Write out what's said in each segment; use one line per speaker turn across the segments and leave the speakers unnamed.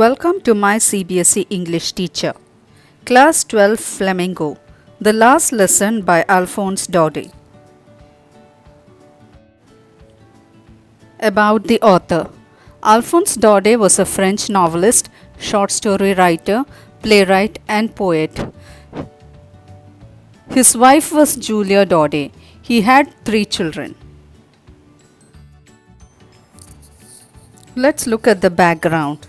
Welcome to my CBSE English teacher. Class 12 Flamingo. The last lesson by Alphonse Daudet. About the author. Alphonse Daudet was a French novelist, short story writer, playwright and poet. His wife was Julia Daudet. He had 3 children. Let's look at the background.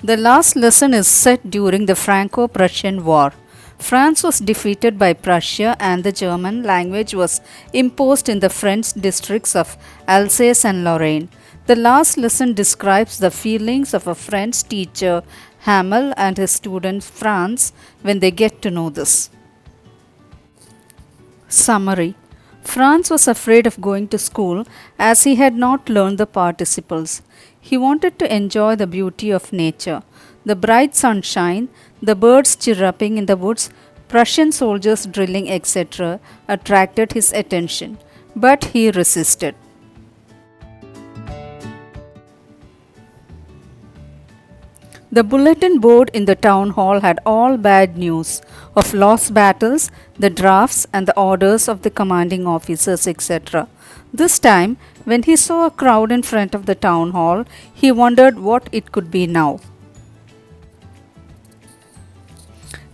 The last lesson is set during the Franco-Prussian War. France was defeated by Prussia and the German language was imposed in the French districts of Alsace and Lorraine. The last lesson describes the feelings of a French teacher, Hamel, and his student Franz when they get to know this. Summary. Franz was afraid of going to school as he had not learned the participles. He wanted to enjoy the beauty of nature, the bright sunshine, the birds chirruping in the woods, Prussian soldiers drilling, etc. attracted his attention, but he resisted. The bulletin board in the town hall had all bad news of lost battles, the drafts, and the orders of the commanding officers, etc. This time, when he saw a crowd in front of the town hall, he wondered what it could be now.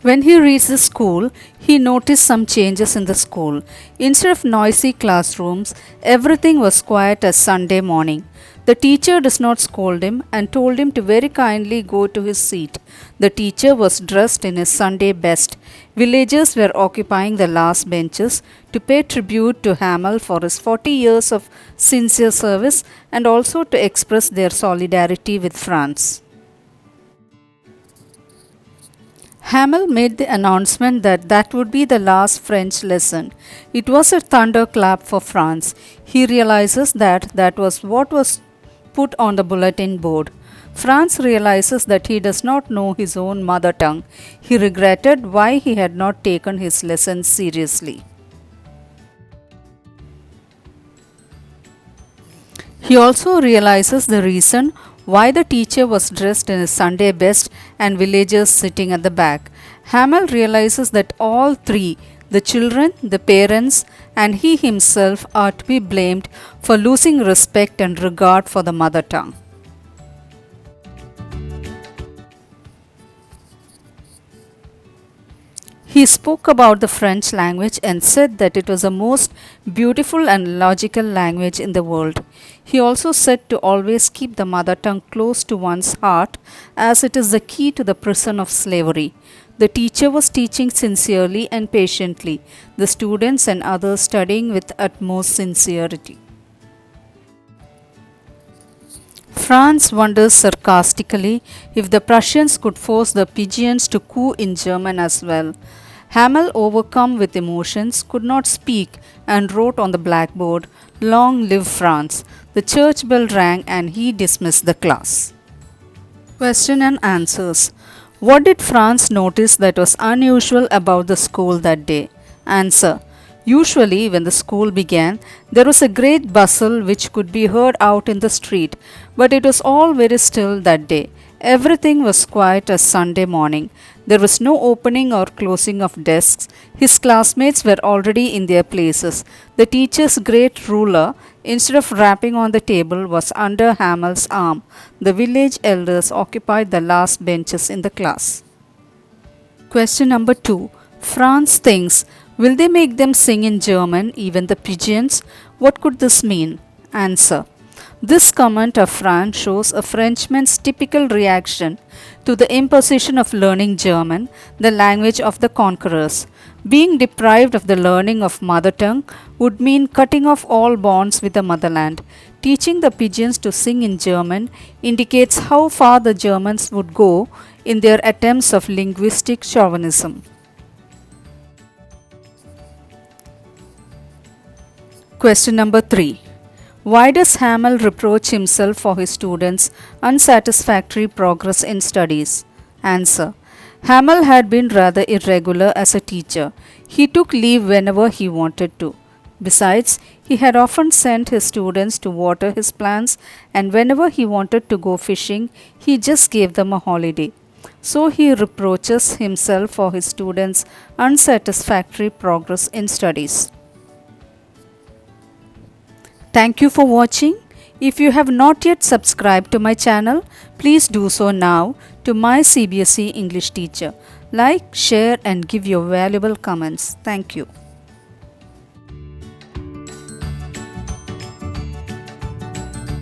When he reached the school, he noticed some changes in the school. Instead of noisy classrooms, everything was quiet as Sunday morning. The teacher does not scold him and told him to very kindly go to his seat. The teacher was dressed in his Sunday best. Villagers were occupying the last benches to pay tribute to Hamel for his 40 years of sincere service and also to express their solidarity with France. Hamel made the announcement that would be the last French lesson. It was a thunderclap for Franz. He realizes that was what was put on the bulletin board. Franz realizes that he does not know his own mother tongue. He regretted why he had not taken his lessons seriously. He also realizes the reason why the teacher was dressed in his Sunday best and villagers sitting at the back. Hamel realizes that all three, the children, the parents, and he himself, are to be blamed for losing respect and regard for the mother tongue. He spoke about the French language and said that it was the most beautiful and logical language in the world. He also said to always keep the mother tongue close to one's heart as it is the key to the prison of slavery. The teacher was teaching sincerely and patiently, the students and others studying with utmost sincerity. Franz wonders sarcastically if the Prussians could force the pigeons to coo in German as well. Hamel, overcome with emotions, could not speak and wrote on the blackboard, "Long live France." The church bell rang and he dismissed the class. Question and answers. What did Franz notice that was unusual about the school that day? Answer. Usually, when the school began, there was a great bustle which could be heard out in the street, but it was all very still that day. Everything was quiet as Sunday morning. There was no opening or closing of desks. His classmates were already in their places. The teacher's great ruler, instead of rapping on the table, was under Hamel's arm. The village elders occupied the last benches in the class. Question number 2. Franz thinks, will they make them sing in German, even the pigeons? What could this mean? Answer. This comment of Franz shows a Frenchman's typical reaction to the imposition of learning German, the language of the conquerors. Being deprived of the learning of mother tongue would mean cutting off all bonds with the motherland. Teaching the pigeons to sing in German indicates how far the Germans would go in their attempts of linguistic chauvinism. Question number 3. Why does Hamel reproach himself for his students' unsatisfactory progress in studies? Answer. Hamel had been rather irregular as a teacher. He took leave whenever he wanted to. Besides, he had often sent his students to water his plants, and whenever he wanted to go fishing, he just gave them a holiday. So he reproaches himself for his students' unsatisfactory progress in studies. Thank you for watching. If you have not yet subscribed to my channel, please do so now to my CBSE English teacher. Like, share and give your valuable comments. Thank you.